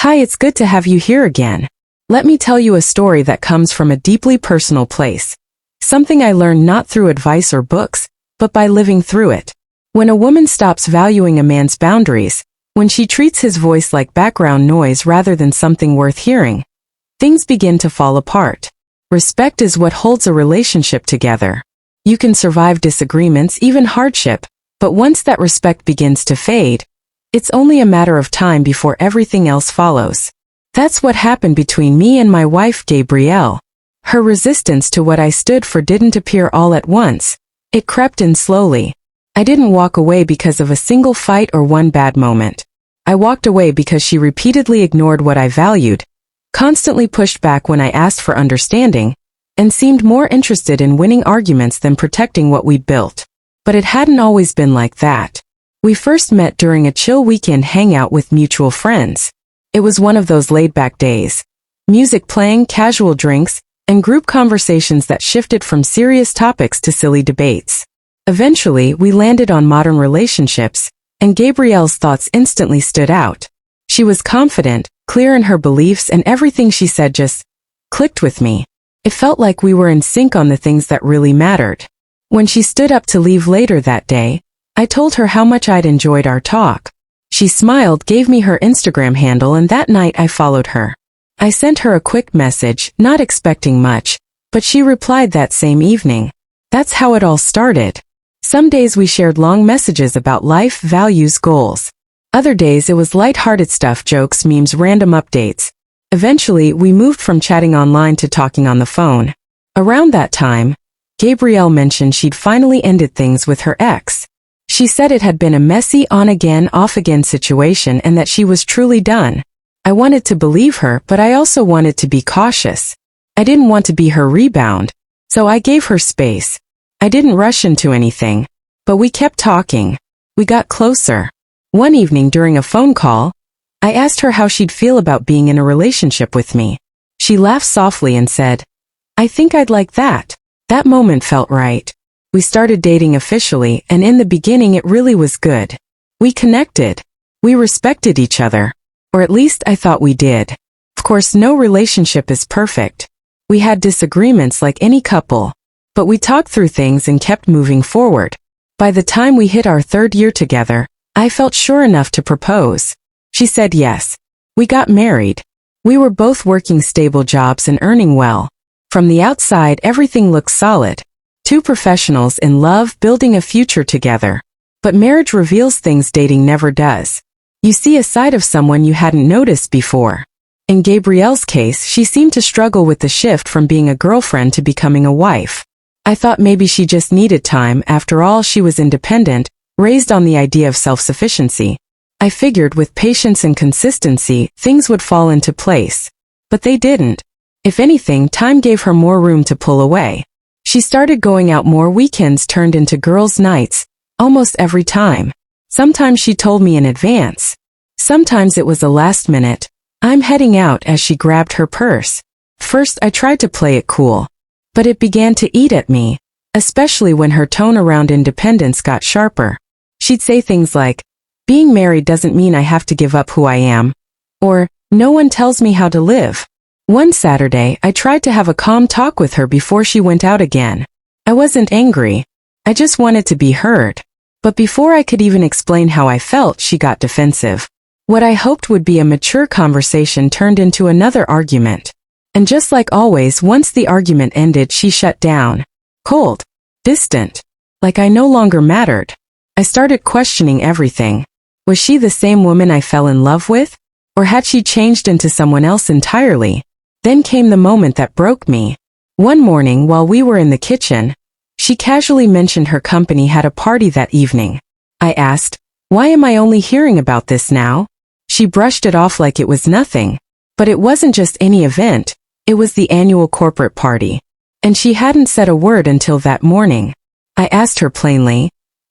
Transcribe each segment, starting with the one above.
Hi, it's good to have you here again. Let me tell you a story that comes from a deeply personal place. Something I learned not through advice or books, but by living through it. When a woman stops valuing a man's boundaries, when she treats his voice like background noise rather than something worth hearing, things begin to fall apart. Respect is what holds a relationship together. You can survive disagreements, even hardship, but once that respect begins to fade, it's only a matter of time before everything else follows. That's what happened between me and my wife, Gabrielle. Her resistance to what I stood for didn't appear all at once. It crept in slowly. I didn't walk away because of a single fight or one bad moment. I walked away because she repeatedly ignored what I valued, constantly pushed back when I asked for understanding, and seemed more interested in winning arguments than protecting what we'd built. But it hadn't always been like that. We first met during a chill weekend hangout with mutual friends. It was one of those laid-back days. Music playing, casual drinks, and group conversations that shifted from serious topics to silly debates. Eventually, we landed on modern relationships, and Gabrielle's thoughts instantly stood out. She was confident, clear in her beliefs, and everything she said just clicked with me. It felt like we were in sync on the things that really mattered. When she stood up to leave later that day, I told her how much I'd enjoyed our talk. She smiled, gave me her Instagram handle, and that night I followed her. I sent her a quick message, not expecting much, but she replied that same evening. That's how it all started. Some days we shared long messages about life, values, goals. Other days it was light-hearted stuff, jokes, memes, random updates. Eventually, we moved from chatting online to talking on the phone. Around that time, Gabrielle mentioned she'd finally ended things with her ex. She said it had been a messy on-again, off-again situation and that she was truly done. I wanted to believe her, but I also wanted to be cautious. I didn't want to be her rebound, so I gave her space. I didn't rush into anything, but we kept talking. We got closer. One evening during a phone call, I asked her how she'd feel about being in a relationship with me. She laughed softly and said, "I think I'd like that." That moment felt right. We started dating officially, and in the beginning it really was good. We connected. We respected each other. Or at least I thought we did. Of course, no relationship is perfect. We had disagreements like any couple. But we talked through things and kept moving forward. By the time we hit our third year together, I felt sure enough to propose. She said yes. We got married. We were both working stable jobs and earning well. From the outside, everything looked solid. Two professionals in love, building a future together. But marriage reveals things dating never does. You see a side of someone you hadn't noticed before. In Gabrielle's case, she seemed to struggle with the shift from being a girlfriend to becoming a wife. I thought maybe she just needed time. After all, she was independent, raised on the idea of self-sufficiency. I figured with patience and consistency, things would fall into place. But they didn't. If anything, time gave her more room to pull away. She started going out more. Weekends turned into girls' nights, almost every time. Sometimes she told me in advance. Sometimes it was a last minute, "I'm heading out," as she grabbed her purse. First I tried to play it cool. But it began to eat at me, especially when her tone around independence got sharper. She'd say things like, "Being married doesn't mean I have to give up who I am," or "No one tells me how to live." One Saturday, I tried to have a calm talk with her before she went out again. I wasn't angry. I just wanted to be heard. But before I could even explain how I felt, she got defensive. What I hoped would be a mature conversation turned into another argument. And just like always, once the argument ended, she shut down. Cold. Distant. Like I no longer mattered. I started questioning everything. Was she the same woman I fell in love with? Or had she changed into someone else entirely? Then came the moment that broke me. One morning while we were in the kitchen, she casually mentioned her company had a party that evening. I asked, "Why am I only hearing about this now?" She brushed it off like it was nothing. But it wasn't just any event, it was the annual corporate party. And she hadn't said a word until that morning. I asked her plainly,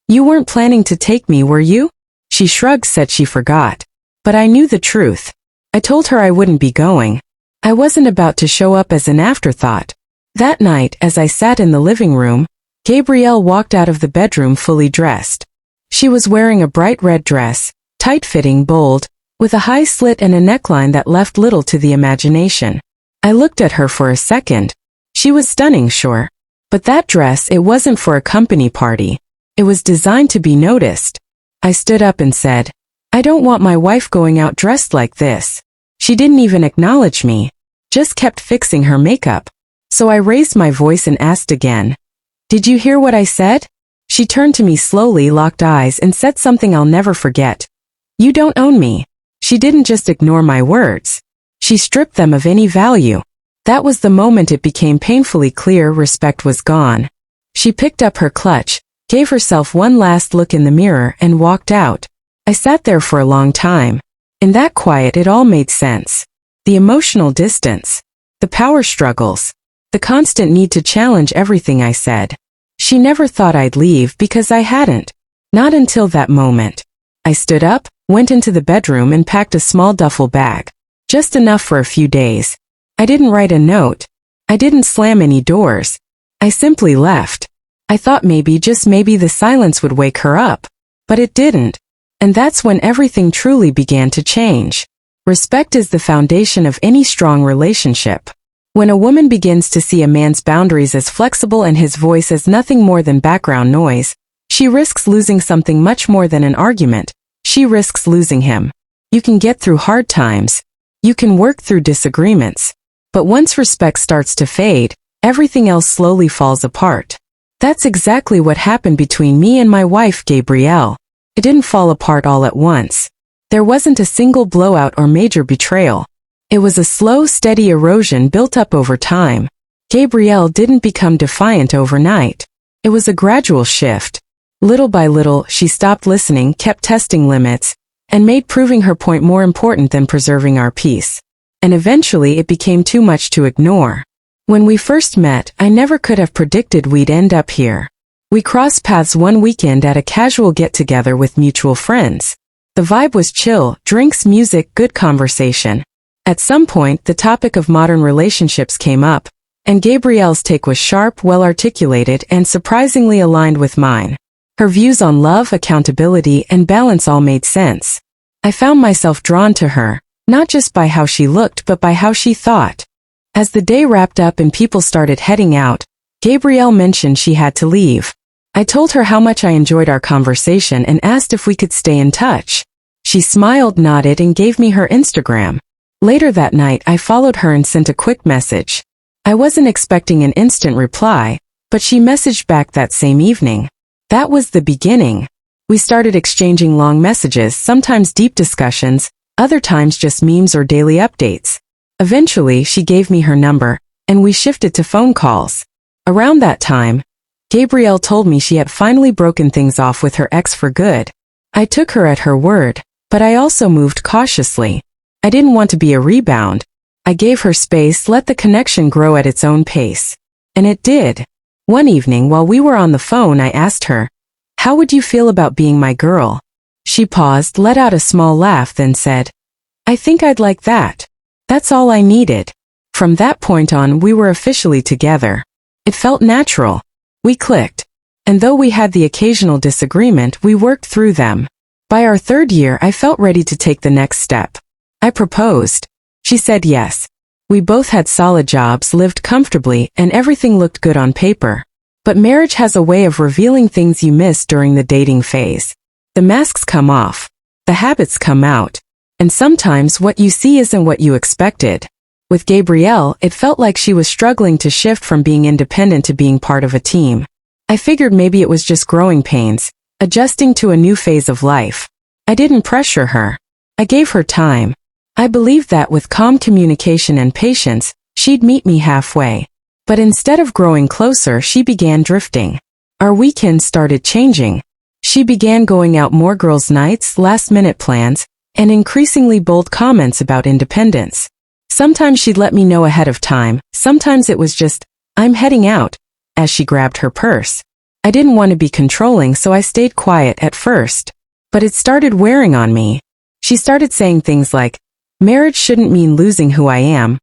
"You weren't planning to take me, were you?" She shrugged, said she forgot. But I knew the truth. I told her I wouldn't be going. I wasn't about to show up as an afterthought. That night, as I sat in the living room, Gabrielle walked out of the bedroom fully dressed. She was wearing a bright red dress, tight-fitting, bold, with a high slit and a neckline that left little to the imagination. I looked at her for a second. She was stunning, sure. But that dress, it wasn't for a company party. It was designed to be noticed. I stood up and said, "I don't want my wife going out dressed like this." She didn't even acknowledge me, just kept fixing her makeup. So I raised my voice and asked again, "Did you hear what I said?" She turned to me slowly, locked eyes, and said something I'll never forget. "You don't own me." She didn't just ignore my words. She stripped them of any value. That was the moment it became painfully clear respect was gone. She picked up her clutch, gave herself one last look in the mirror, and walked out. I sat there for a long time. In that quiet, it all made sense. The emotional distance, the power struggles, the constant need to challenge everything I said. She never thought I'd leave because I hadn't. Not until that moment. I stood up, went into the bedroom, and packed a small duffel bag. Just enough for a few days. I didn't write a note. I didn't slam any doors. I simply left. I thought maybe, just maybe, the silence would wake her up. But it didn't. And that's when everything truly began to change. Respect is the foundation of any strong relationship. When a woman begins to see a man's boundaries as flexible and his voice as nothing more than background noise, she risks losing something much more than an argument. She risks losing him. You can get through hard times. You can work through disagreements. But once respect starts to fade, everything else slowly falls apart. That's exactly what happened between me and my wife, Gabrielle. It didn't fall apart all at once. There wasn't a single blowout or major betrayal. It was a slow, steady erosion built up over time. Gabrielle didn't become defiant overnight. It was a gradual shift. Little by little, she stopped listening, kept testing limits, and made proving her point more important than preserving our peace. And eventually it became too much to ignore. When we first met, I never could have predicted we'd end up here. We crossed paths one weekend at a casual get-together with mutual friends. The vibe was chill, drinks, music, good conversation. At some point, the topic of modern relationships came up, and Gabrielle's take was sharp, well-articulated, and surprisingly aligned with mine. Her views on love, accountability, and balance all made sense. I found myself drawn to her, not just by how she looked but by how she thought. As the day wrapped up and people started heading out, Gabrielle mentioned she had to leave. I told her how much I enjoyed our conversation and asked if we could stay in touch. She smiled, nodded, and gave me her Instagram. Later that night, I followed her and sent a quick message. I wasn't expecting an instant reply, but she messaged back that same evening. That was the beginning. We started exchanging long messages, sometimes deep discussions, other times just memes or daily updates. Eventually, she gave me her number, and we shifted to phone calls. Around that time, Gabrielle told me she had finally broken things off with her ex for good. I took her at her word, but I also moved cautiously. I didn't want to be a rebound. I gave her space, let the connection grow at its own pace. And it did. One evening while we were on the phone, I asked her, "How would you feel about being my girl?" She paused, let out a small laugh, then said, "I think I'd like that." That's all I needed. From that point on, we were officially together. It felt natural. We clicked. And though we had the occasional disagreement, we worked through them. By our third year, I felt ready to take the next step. I proposed. She said yes. We both had solid jobs, lived comfortably, and everything looked good on paper. But marriage has a way of revealing things you miss during the dating phase. The masks come off. The habits come out. And sometimes what you see isn't what you expected. With Gabrielle, it felt like she was struggling to shift from being independent to being part of a team. I figured maybe it was just growing pains, adjusting to a new phase of life. I didn't pressure her. I gave her time. I believed that with calm communication and patience, she'd meet me halfway. But instead of growing closer, she began drifting. Our weekends started changing. She began going out more, girls' nights, last-minute plans, and increasingly bold comments about independence. Sometimes she'd let me know ahead of time, sometimes it was just, "I'm heading out," as she grabbed her purse. I didn't want to be controlling, so I stayed quiet at first. But it started wearing on me. She started saying things like, "Marriage shouldn't mean losing who I am,"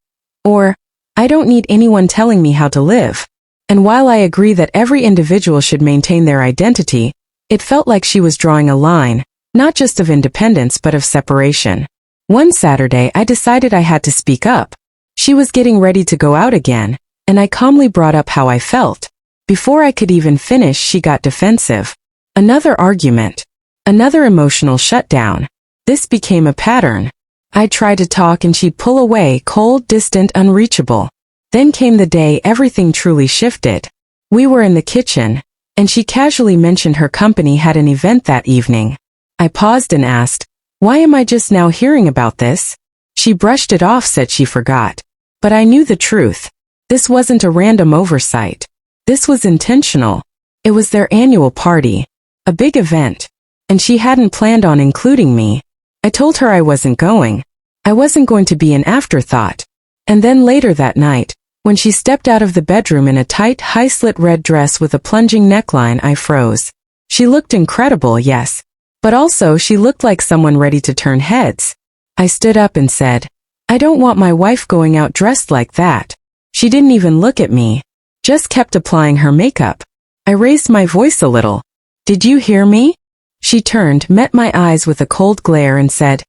or, "I don't need anyone telling me how to live." And while I agree that every individual should maintain their identity, it felt like she was drawing a line, not just of independence but of separation. One Saturday I decided I had to speak up. She was getting ready to go out again, and I calmly brought up how I felt. Before I could even finish, she got defensive. Another argument. Another emotional shutdown. This became a pattern. I'd try to talk and she'd pull away, cold, distant, unreachable. Then came the day everything truly shifted. We were in the kitchen, and she casually mentioned her company had an event that evening. I paused and asked, "Why am I just now hearing about this?" She brushed it off, said she forgot. But I knew the truth. This wasn't a random oversight. This was intentional. It was their annual party. A big event. And she hadn't planned on including me. I told her I wasn't going. I wasn't going to be an afterthought. And then later that night, when she stepped out of the bedroom in a tight, high-slit red dress with a plunging neckline, I froze. She looked incredible, yes. But also she looked like someone ready to turn heads. I stood up and said, "I don't want my wife going out dressed like that." She didn't even look at me. Just kept applying her makeup. I raised my voice a little. "Did you hear me?" She turned, met my eyes with a cold glare and said,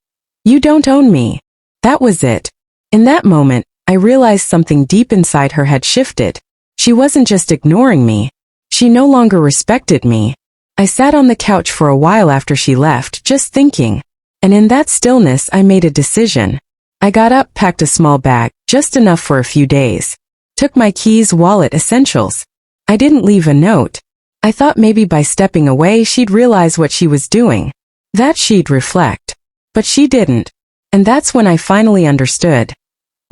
"You don't own me." That was it. In that moment, I realized something deep inside her had shifted. She wasn't just ignoring me. She no longer respected me. I sat on the couch for a while after she left, just thinking. And in that stillness, I made a decision. I got up, packed a small bag, just enough for a few days. Took my keys, wallet, essentials. I didn't leave a note. I thought maybe by stepping away she'd realize what she was doing. That she'd reflect. But she didn't. And that's when I finally understood.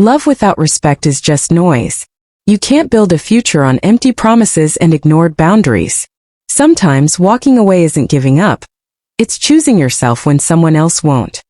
Love without respect is just noise. You can't build a future on empty promises and ignored boundaries. Sometimes walking away isn't giving up. It's choosing yourself when someone else won't.